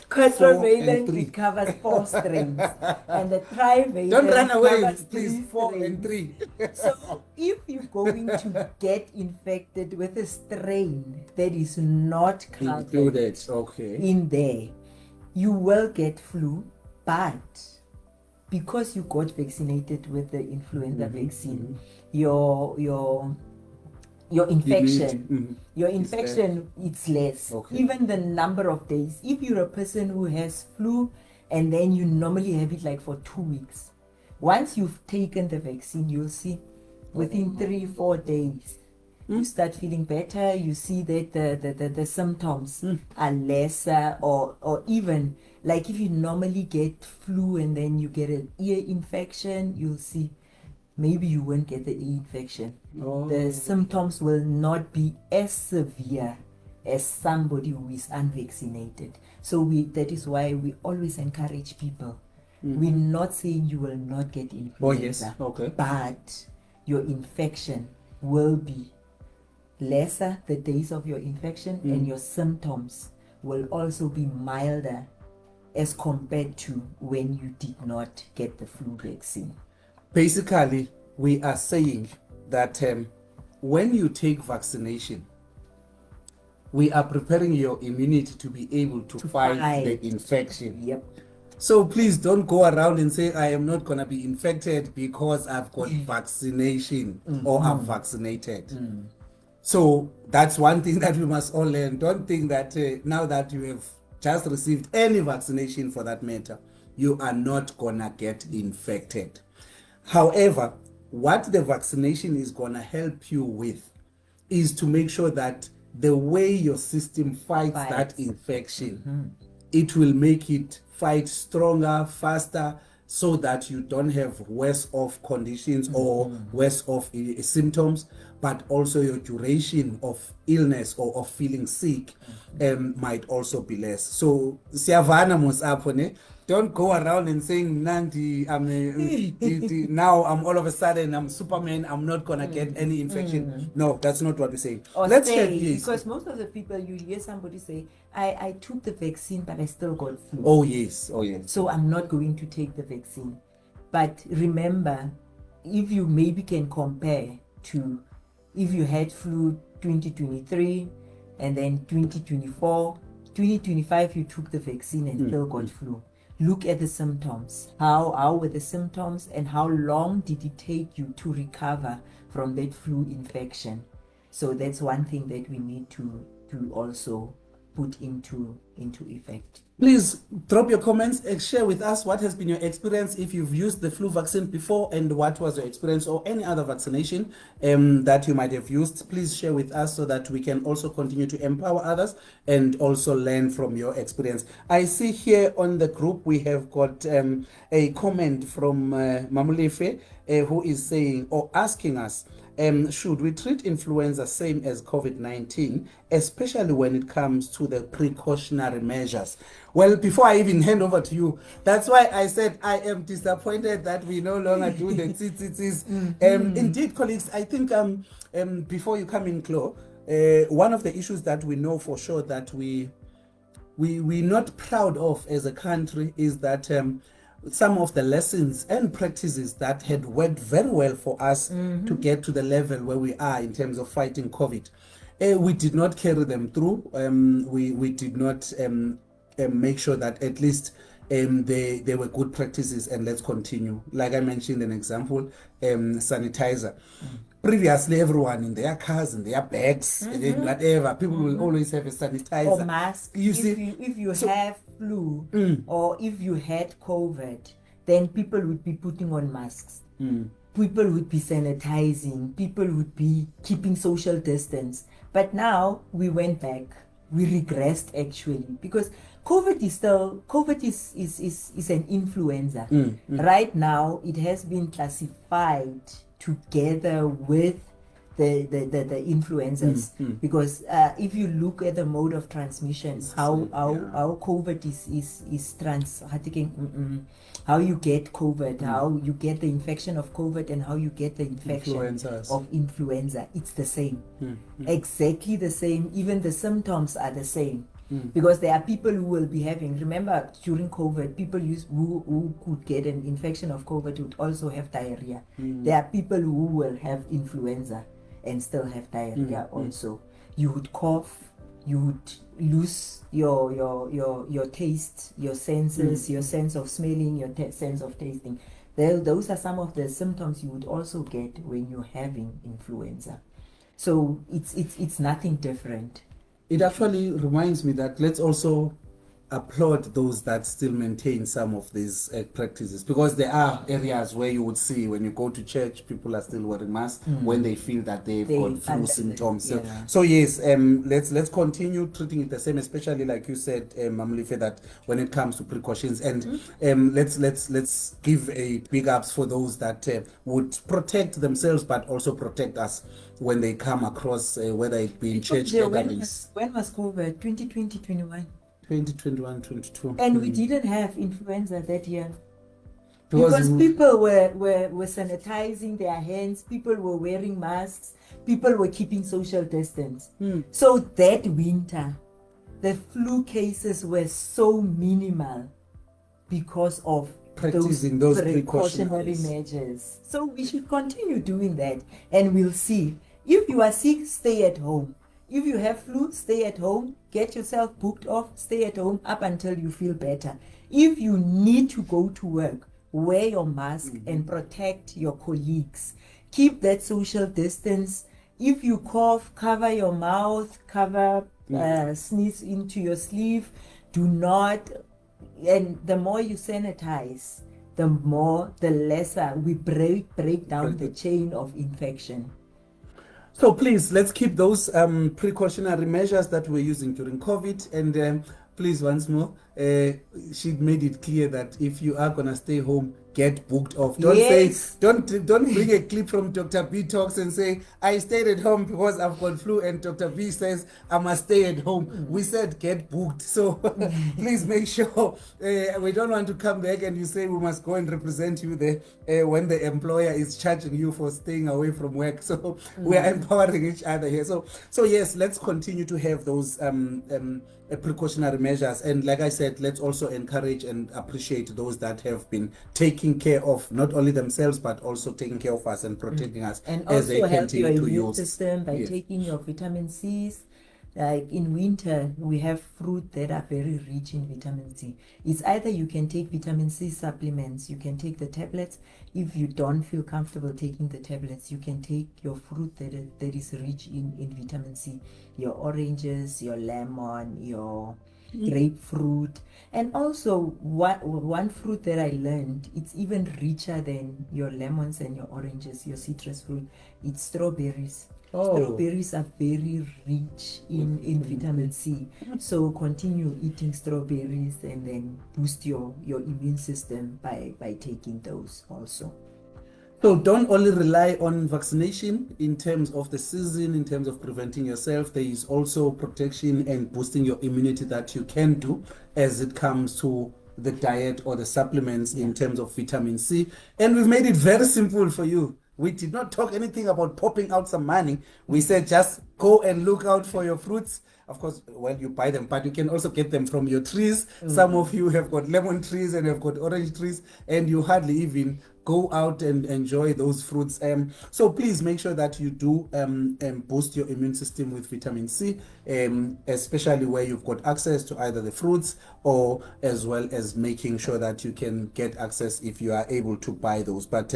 Quadrivalent it covers 4 strains, and the trivalent Don't run away, covers please. 3 4 strains. and 3. So if you're going to get infected with a strain that is not covered Included. Okay. in there, you will get flu, but because you got vaccinated with the influenza vaccine, your infection, it's less. Okay. Even the number of days. If you're a person who has flu and then you normally have it like for 2 weeks, once you've taken the vaccine, you'll see within 3-4 days you start feeling better. You see that the symptoms are lesser, or even like if you normally get flu and then you get an ear infection, you'll see maybe you won't get the ear infection. The symptoms will not be as severe as somebody who is unvaccinated. So that is why we always encourage people. We're not saying you will not get influenza, but your infection will be lesser the days of your infection, and your symptoms will also be milder as compared to when you did not get the flu vaccine. Basically, we are saying that when you take vaccination, we are preparing your immunity to be able to fight the infection. Yep. So please don't go around and say, I am not going to be infected because I've got vaccination or I'm vaccinated. So that's one thing that we must all learn. Don't think that now that you have just received any vaccination for that matter, you are not going to get infected. However, what the vaccination is going to help you with is to make sure that the way your system fights that infection, it will make it fight stronger, faster, so that you don't have worse off conditions or worse off symptoms, but also your duration of illness or of feeling sick might also be less. So siyavana mos apho ne. Don't go around and saying Nandi, now I'm all of a sudden I'm Superman, I'm not gonna get any infection. No, that's not what we're saying. Or because most of the people, you hear somebody say, I took the vaccine but I still got flu. Oh yes. So I'm not going to take the vaccine. But remember, if you maybe can compare to if you had flu 2023 and then 2024, 2025 you took the vaccine and still got flu. look at the symptoms. How were the symptoms, and how long did it take you to recover from that flu infection? So that's one thing that we need to also put into effect. Please drop your comments and share with us what has been your experience if you've used the flu vaccine before, and what was your experience, or any other vaccination that you might have used. Please share with us so that we can also continue to empower others and also learn from your experience. I see here on the group we have got a comment from Mamulefe, who is saying or asking us, should we treat influenza same as COVID-19, especially when it comes to the precautionary measures? Well, before I even hand over to you, that's why I said I am disappointed that we no longer do the TTTs. Indeed, colleagues, I think before you come in, Chloe, one of the issues that we know for sure that we're not proud of as a country is that some of the lessons and practices that had worked very well for us to get to the level where we are in terms of fighting COVID, we did not carry them through. We did not make sure that at least they were good practices, and let's continue. Like I mentioned an example, sanitizer. Previously, everyone in their cars, in their bags, whatever, people will always have a sanitizer. Or mask. If you So- have flu or if you had COVID, then people would be putting on masks. People would be sanitizing. People would be keeping social distance. But now we went back. We regressed actually, because COVID is an influenza. Right now, it has been classified together with the influenzas, because if you look at the mode of transmission, how COVID how you get COVID, how you get the infection of COVID, and how you get the infection of influenza, it's the same, exactly the same. Even the symptoms are the same. Because there are people who will be having, remember during COVID, people who could get an infection of COVID would also have diarrhea. There are people who will have influenza and still have diarrhea also. You would cough, you would lose your taste, your senses, your sense of smelling, your sense of tasting. Those are some of the symptoms you would also get when you're having influenza. So it's nothing different. It actually reminds me that let's also applaud those that still maintain some of these practices, because there are areas where you would see when you go to church, people are still wearing masks when they feel that they've got flu symptoms. So yes, let's continue treating it the same, especially like you said, Mamulife, that when it comes to precautions, and let's give a big ups for those that would protect themselves but also protect us when they come across, whether it be in church gatherings. When was COVID? 2020, 21? 2021, 22. And we didn't have influenza that year. Because people were sanitizing their hands, people were wearing masks, people were keeping social distance. So that winter, the flu cases were so minimal because of practicing those precautionary measures. So we should continue doing that, and we'll see. If you are sick, stay at home. If you have flu, stay at home, get yourself booked off, stay at home up until you feel better. If you need to go to work, wear your mask and protect your colleagues. Keep that social distance. If you cough, cover your mouth, sneeze into your sleeve. Do not, and the more you sanitize, the lesser we break down the chain of infection. So please, let's keep those precautionary measures that we're using during COVID. And please, once more, she made it clear that if you are going to stay home, get booked off. Don't bring a clip from Dr. B Talks and say, I stayed at home because I've got flu, and Dr. B says I must stay at home. We said get booked. So please make sure we don't want to come back and you say we must go and represent you there when the employer is charging you for staying away from work. So we are empowering each other here. So yes, let's continue to have those precautionary measures, and like I said, let's also encourage and appreciate those that have been taking care of not only themselves but also taking care of us and protecting us, and as they also help continue your to immune use system by taking your vitamin C's, Like in winter, we have fruit that are very rich in vitamin C. It's either you can take vitamin C supplements, you can take the tablets. If you don't feel comfortable taking the tablets, you can take your fruit that is rich in vitamin C. Your oranges, your lemon, your grapefruit. And also, one fruit that I learned, it's even richer than your lemons and your oranges, your citrus fruit. It's strawberries. Strawberries are very rich in vitamin C. So continue eating strawberries and then boost your immune system by taking those also. So don't only rely on vaccination in terms of the season, in terms of preventing yourself. There is also protection and boosting your immunity that you can do as it comes to the diet or the supplements in terms of vitamin C. And we've made it very simple for you. We did not talk anything about popping out some money. We said just go and look out for your fruits. Of course, well, you buy them, but you can also get them from your trees. Some of you have got lemon trees and have got orange trees, and you hardly even go out and enjoy those fruits. So please make sure that you do boost your immune system with vitamin C, especially where you've got access to either the fruits or as well as making sure that you can get access if you are able to buy those. But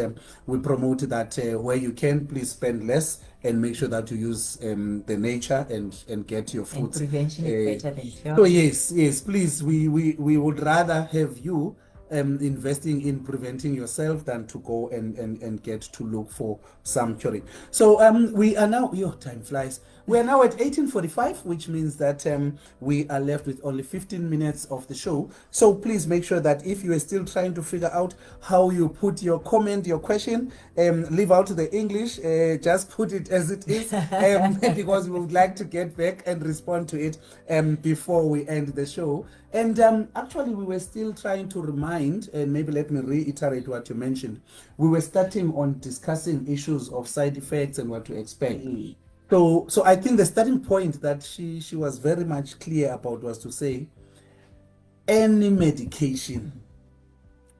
we promote that where you can, please spend less and make sure that you use the nature and get your fruits. And prevention is better than cure. So yes, please, we would rather have you investing in preventing yourself than to go and get to look for some curing. So we are now, your time flies. We are now at 18:45, which means that we are left with only 15 minutes of the show. So please make sure that if you are still trying to figure out how you put your comment, your question, leave out the English, just put it as it is, because we would like to get back and respond to it before we end the show. And actually, we were still trying to remind, and maybe let me reiterate what you mentioned. We were starting on discussing issues of side effects and what to expect. So I think the starting point that she was very much clear about was to say, any medication,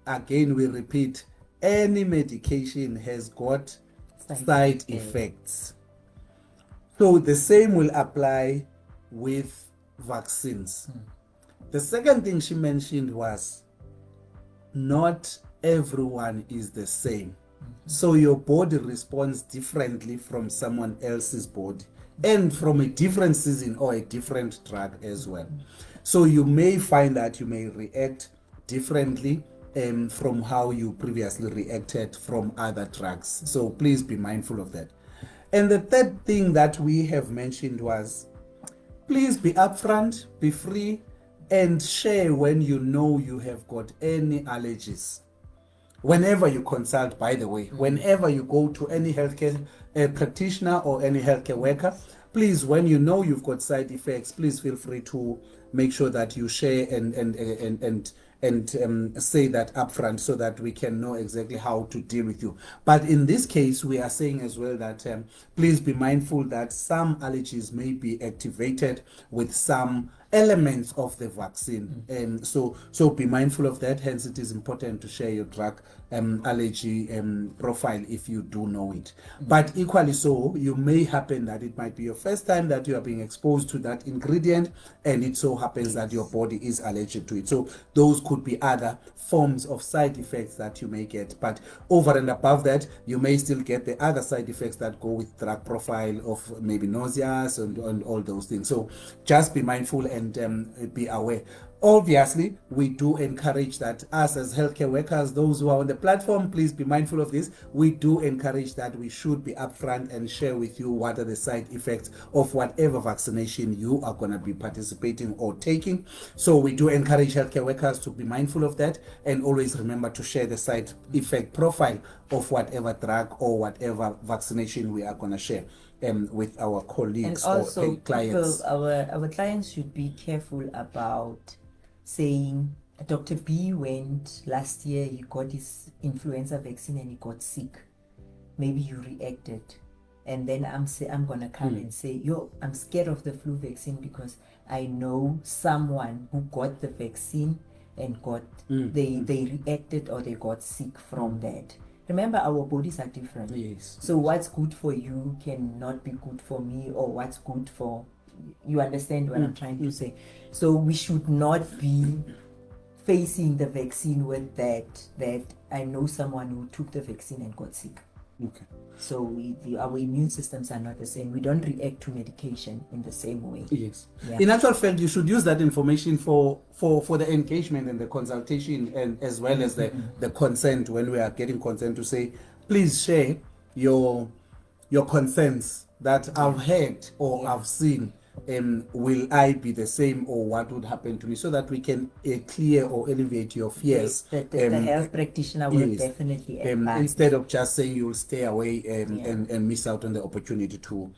again we repeat, any medication has got side effects. So the same will apply with vaccines. The second thing she mentioned was not everyone is the same. So your body responds differently from someone else's body and from a different season or a different drug as well. So you may find that you may react differently from how you previously reacted from other drugs. So please be mindful of that. And the third thing that we have mentioned was, please be upfront, be free, and share when you know you have got any allergies. Whenever you consult, by the way, whenever you go to any healthcare practitioner or any healthcare worker, please, when you know you've got side effects, please feel free to make sure that you share and say that upfront so that we can know exactly how to deal with you. But in this case, we are saying as well that please be mindful that some allergies may be activated with some elements of the vaccine, and so be mindful of that. Hence, it is important to share your drug allergy profile if you do know it. But equally so, you may happen that it might be your first time that you are being exposed to that ingredient, and it so happens that your body is allergic to it. So those could be other forms of side effects that you may get. But over and above that, you may still get the other side effects that go with drug profile of maybe nausea and all those things. So just be mindful and be aware. Obviously, we do encourage that us as healthcare workers, those who are on the platform, please be mindful of this. We do encourage that we should be upfront and share with you what are the side effects of whatever vaccination you are going to be participating or taking. So we do encourage healthcare workers to be mindful of that, and always remember to share the side effect profile of whatever drug or whatever vaccination we are going to share with our colleagues and also or clients. Our clients should be careful about saying, Dr. B went last year, he got his influenza vaccine and he got sick. Maybe you reacted. And then I'm going to come and say, I'm scared of the flu vaccine because I know someone who got the vaccine and they reacted or they got sick from that. Remember, our bodies are different. Yes. So what's good for you cannot be good for me, or what's good for You understand what I'm trying to say? So we should not be facing the vaccine with that I know someone who took the vaccine and got sick. Okay. So our immune systems are not the same. We don't react to medication in the same way. Yes. Yeah. In actual fact, you should use that information for the engagement and the consultation, and as well as the consent, when we are getting consent, to say, please share your concerns that I've heard or I've seen. Will I be the same, or what would happen to me, so that we can clear or alleviate your fears. The health practitioner will definitely advise. Instead of just saying you'll stay away and miss out on the opportunity to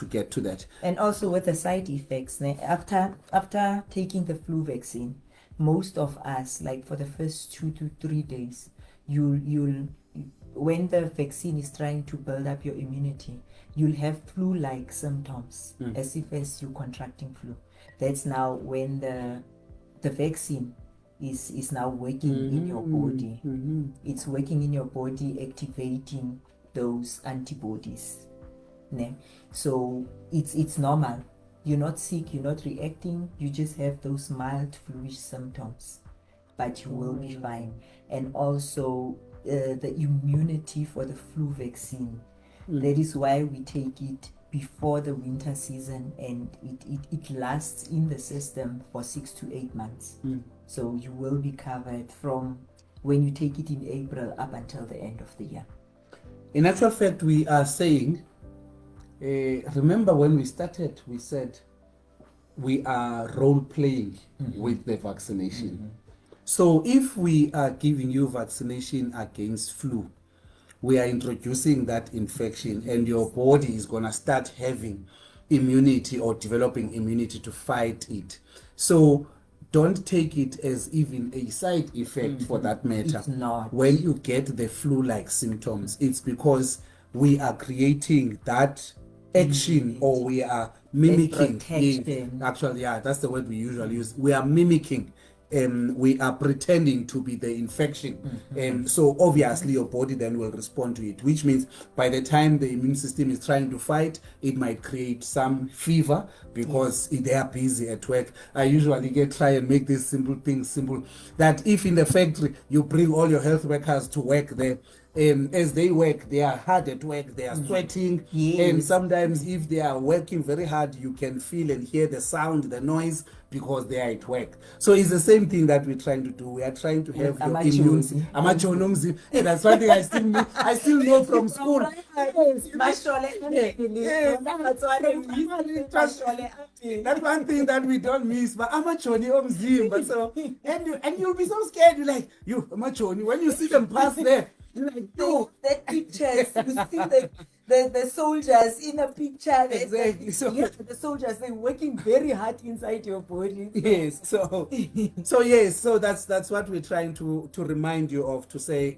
get to that. And also with the side effects, after taking the flu vaccine, most of us, like for the first 2 to 3 days, you'll when the vaccine is trying to build up your immunity, you'll have flu-like symptoms, as if as you're contracting flu. That's now when the vaccine is now working in your body. It's working in your body, activating those antibodies. So it's normal. You're not sick, you're not reacting, you just have those mild fluish symptoms, but you will be fine. And also the immunity for the flu vaccine. That is why we take it before the winter season, and it lasts in the system for 6 to 8 months. So you will be covered from when you take it in April up until the end of the year. In actual fact, we are saying, remember when we started, we said we are role-playing with the vaccination. So if we are giving you vaccination against flu, we are introducing that infection, and your body is going to start having immunity or developing immunity to fight it. So don't take it as even a side effect for that matter. It's not. When you get the flu-like symptoms, it's because we are creating that action, or we are mimicking. Actually, that's the word we usually use. We are mimicking. We are pretending to be the infection. So obviously your body then will respond to it, which means by the time the immune system is trying to fight, it might create some fever because they are busy at work. I usually try and make these simple things simple, that if in the factory you bring all your health workers to work there, as they work, they are hard at work, they are sweating, and sometimes if they are working very hard, you can feel and hear the sound, the noise, because they are at work. So it's the same thing that we're trying to do. We are trying to have your immune system. And that's one thing I still know from school. That's one thing that we don't miss. But amachoni omzimba. So and you'll be so scared. You're like, you amachoni, when you see them pass there. Like, no. That pictures, you see the soldiers in a picture. Exactly. So the soldiers, they're working very hard inside your body. Yes. So that's what we're trying to remind you of, to say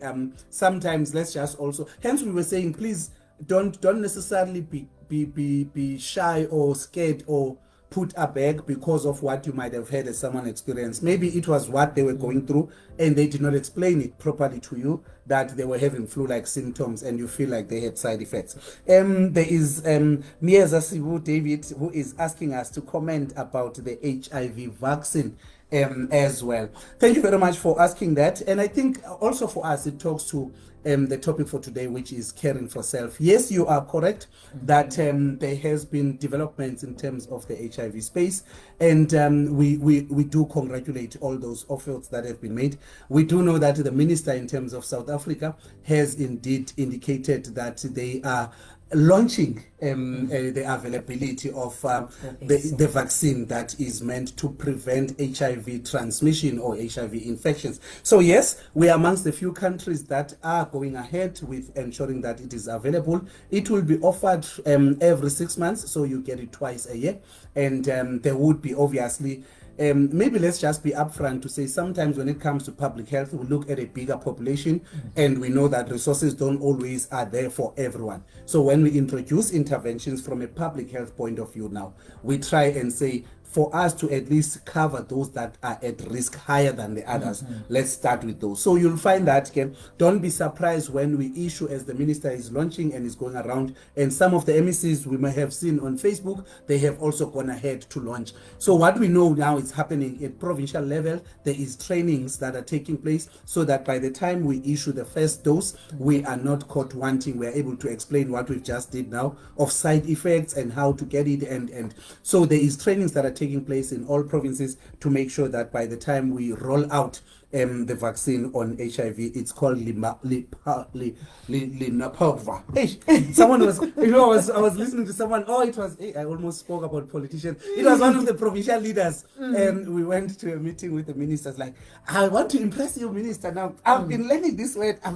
sometimes let's just also, hence we were saying, please don't necessarily be shy or scared or put a bag because of what you might have heard as someone experienced. Maybe it was what they were going through and they did not explain it properly to you, that they were having flu-like symptoms and you feel like they had side effects. There is Miyazasibu David, who is asking us to comment about the HIV vaccine as well. Thank you very much for asking that. And I think also for us, it talks to the topic for today, which is caring for self. Yes, you are correct that there has been developments in terms of the HIV space, and we do congratulate all those efforts that have been made. We do know that the minister in terms of South Africa has indeed indicated that they are launching the availability of the vaccine that is meant to prevent HIV transmission or HIV infections. So yes, we are amongst the few countries that are going ahead with ensuring that it is available. It will be offered every 6 months, so you get it twice a year, and there would be obviously maybe let's just be upfront to say sometimes when it comes to public health, we look at a bigger population and we know that resources don't always are there for everyone. So when we introduce interventions from a public health point of view now, we try and say for us to at least cover those that are at risk higher than the others. Let's start with those. So you'll find that, okay, don't be surprised when we issue, as the minister is launching and is going around, and some of the MECs we may have seen on Facebook, they have also gone ahead to launch. So what we know now is happening at provincial level, there is trainings that are taking place so that by the time we issue the first dose, we are not caught wanting. We are able to explain what we've just did now of side effects and how to get it, and so there is trainings that are taking place in all provinces to make sure that by the time we roll out the vaccine on HIV, it's called Linapova. Hey, someone was, I was listening to someone. Oh, it was. I almost spoke about politicians. It was one of the provincial leaders, and we went to a meeting with the ministers. Like, I want to impress you, minister. Now I've been learning this word. I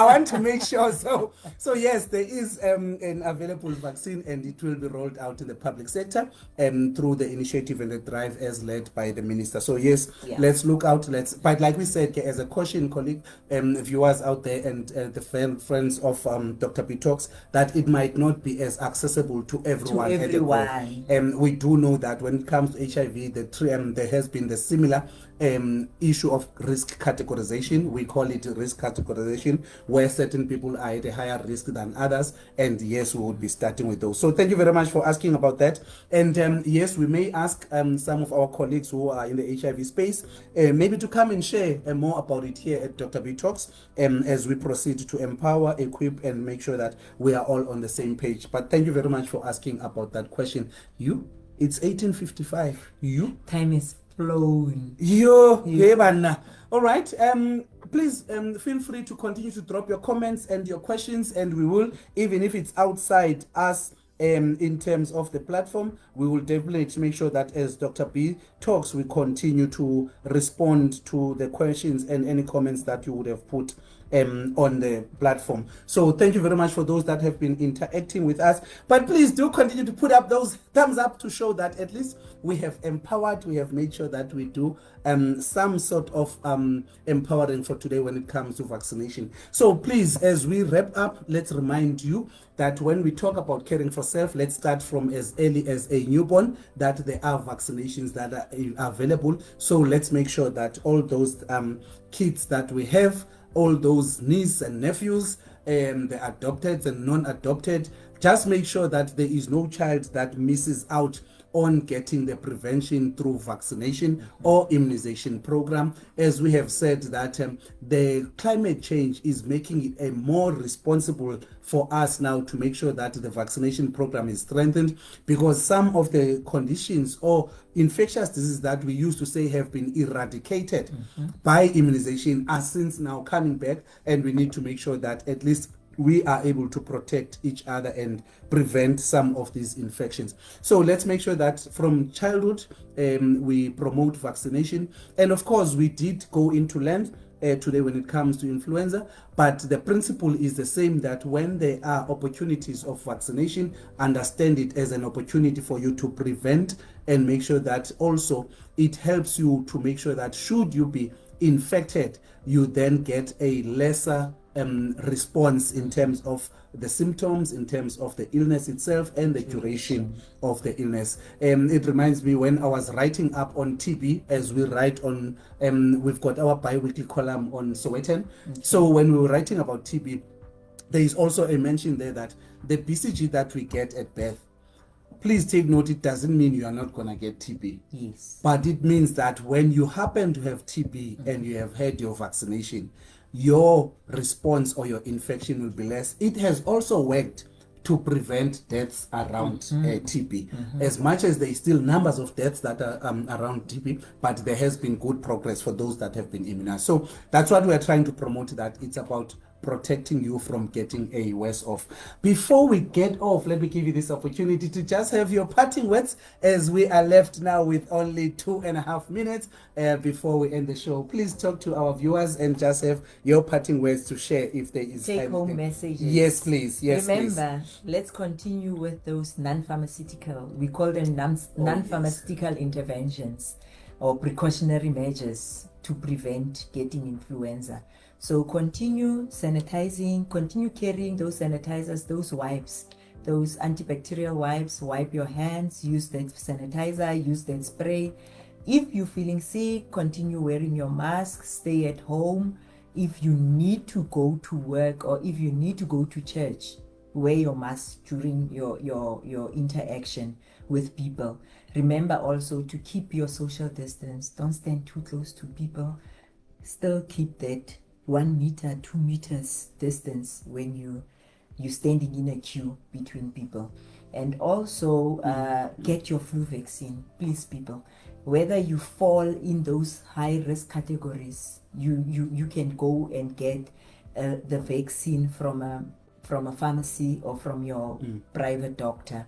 want to make sure. So yes, there is an available vaccine, and it will be rolled out in the public sector through the initiative and the drive as led by the minister. So yes, let's look out. But like we said, as a caution, colleague, viewers out there, and the friends of Dr. B Talks, that it might not be as accessible to everyone. We do know that when it comes to HIV, there has been the similar issue of risk categorization. We call it risk categorization, where certain people are at a higher risk than others. And yes, we would be starting with those. So thank you very much for asking about that. And yes, we may ask some of our colleagues who are in the HIV space maybe to come and share more about it here at Dr. B Talks as we proceed to empower, equip, and make sure that we are all on the same page. But thank you very much for asking about that question. It's 18:55. Time is flowing. All right. Please feel free to continue to drop your comments and your questions, and we will, even if it's outside us, in terms of the platform, we will definitely make sure that as Dr. B talks, we continue to respond to the questions and any comments that you would have put on the platform. So thank you very much for those that have been interacting with us. But please do continue to put up those thumbs up to show that at least we have empowered, we have made sure that we do some sort of empowering for today when it comes to vaccination. So please, as we wrap up, let's remind you that when we talk about caring for self, let's start from as early as a newborn, that there are vaccinations that are available. So let's make sure that all those kids that we have, all those nieces and nephews, the adopted and non-adopted, just make sure that there is no child that misses out on getting the prevention through vaccination or immunization program. As we have said, that the climate change is making it a more responsible for us now to make sure that the vaccination program is strengthened, because some of the conditions or infectious diseases that we used to say have been eradicated by immunization are since now coming back, and we need to make sure that at least we are able to protect each other and prevent some of these infections. So let's make sure that from childhood we promote vaccination. And of course, we did go into land today when it comes to influenza, but the principle is the same, that when there are opportunities of vaccination, understand it as an opportunity for you to prevent, and make sure that also it helps you to make sure that should you be infected, you then get a lesser response in terms of the symptoms, in terms of the illness itself, and the duration of the illness. It reminds me when I was writing up on TB, as we write on, we've got our bi-weekly column on Sowetan. So when we were writing about TB, there is also a mention there that the BCG that we get at birth, please take note, it doesn't mean you are not going to get TB. Yes. But it means that when you happen to have TB and you have had your vaccination, your response or your infection will be less. It has also worked to prevent deaths around TB. As much as there is still numbers of deaths that are around TB, but there has been good progress for those that have been immunized. So that's what we are trying to promote, that it's about protecting you from getting a worse off. Before we get off, let me give you this opportunity to just have your parting words, as we are left now with only 2.5 minutes before we end the show. Please talk to our viewers and just have your parting words to share, if there is take home messages. Yes, please. Yes, remember, let's continue with those non-pharmaceutical, we call them non-pharmaceutical interventions or precautionary measures to prevent getting influenza. So continue sanitizing, continue carrying those sanitizers, those wipes, those antibacterial wipes, wipe your hands, use that sanitizer, use that spray. If you're feeling sick, continue wearing your mask, stay at home. If you need to go to work or if you need to go to church, wear your mask during your interaction with people. Remember also to keep your social distance. Don't stand too close to people. Still keep that 1 meter, 2 meters distance when you're standing in a queue between people. And also get your flu vaccine, please, people. Whether you fall in those high risk categories, you can go and get the vaccine from a pharmacy or from your private doctor.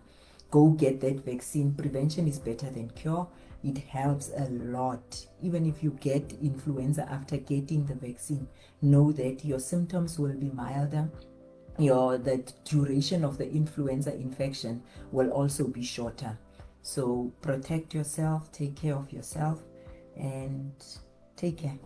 Go get that vaccine. Prevention is better than cure. It helps a lot. Even if you get influenza after getting the vaccine, know that your symptoms will be milder. The duration of the influenza infection will also be shorter. So protect yourself, take care of yourself, and take care.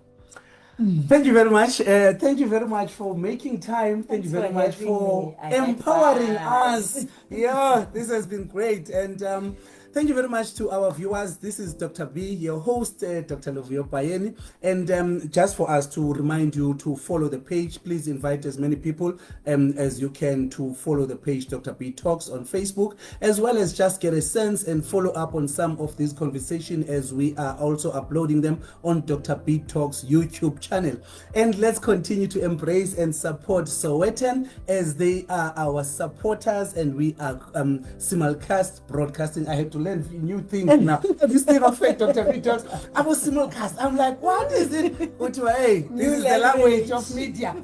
Thank you very much. Thank you very much for making time. Thank you very much for empowering us. Yeah, this has been great. And thank you very much to our viewers. This is Dr. B, your host, Dr. Luvio Payeni. And just for us to remind you to follow the page, please invite as many people as you can to follow the page Dr. B Talks on Facebook, as well as just get a sense and follow up on some of these conversations as we are also uploading them on Dr. B Talks YouTube channel. And let's continue to embrace and support Sowetan as they are our supporters, and we are simulcast broadcasting. I had to learn new things now. This thing of faith, Dr. B Talks, I was simulcast. I'm like, what is it? Hey, this is the language of media.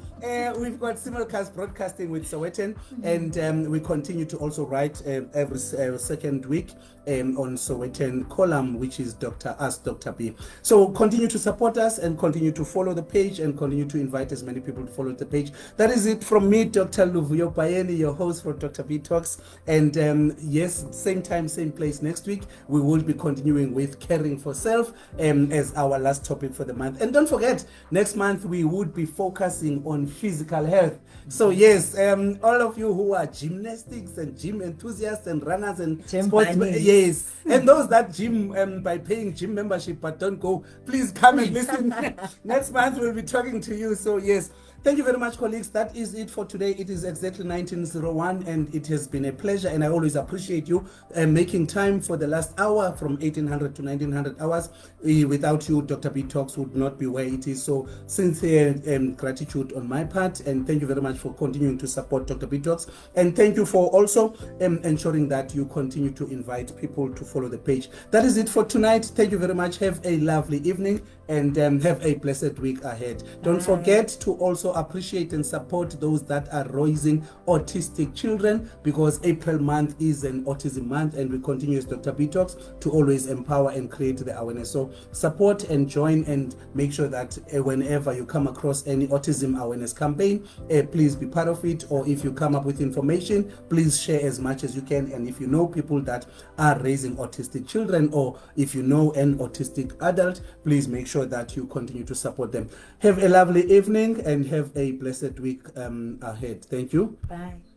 We've got simulcast broadcasting with Sowetan, and we continue to also write every second week on Sowetan column, which is Ask Dr. B. So continue to support us and continue to follow the page and continue to invite as many people to follow the page. That is it from me, Dr. Luvio Payeni, your host for Dr. B Talks. And yes, same time, same place next week. We will be continuing with caring for self as our last topic for the month. And don't forget, next month we would be focusing on physical health. So yes, all of you who are gymnastics and gym enthusiasts and runners and sports, yes, and those that gym by paying gym membership but don't go, please come and listen. Next month we'll be talking to you. So yes, thank you very much, colleagues. That is it for today. It is exactly 19:01, and it has been a pleasure, and I always appreciate you making time for the last hour from 1800 to 1900 hours. Without you, Dr. B Talks would not be where it is. So sincere gratitude on my part, and thank you very much for continuing to support Dr. B Talks, and thank you for also ensuring that you continue to invite people to follow the page. That is it for tonight. Thank you very much. Have a lovely evening, and have a blessed week ahead. Don't forget to also appreciate and support those that are raising autistic children, because April month is an autism month, and we continue as Dr. B Talks to always empower and create the awareness. So support and join, and make sure that whenever you come across any autism awareness campaign, please be part of it, or if you come up with information, please share as much as you can. And if you know people that are raising autistic children, or if you know an autistic adult, please make sure that you continue to support them. Have a lovely evening and have a blessed week ahead. Thank you. Bye.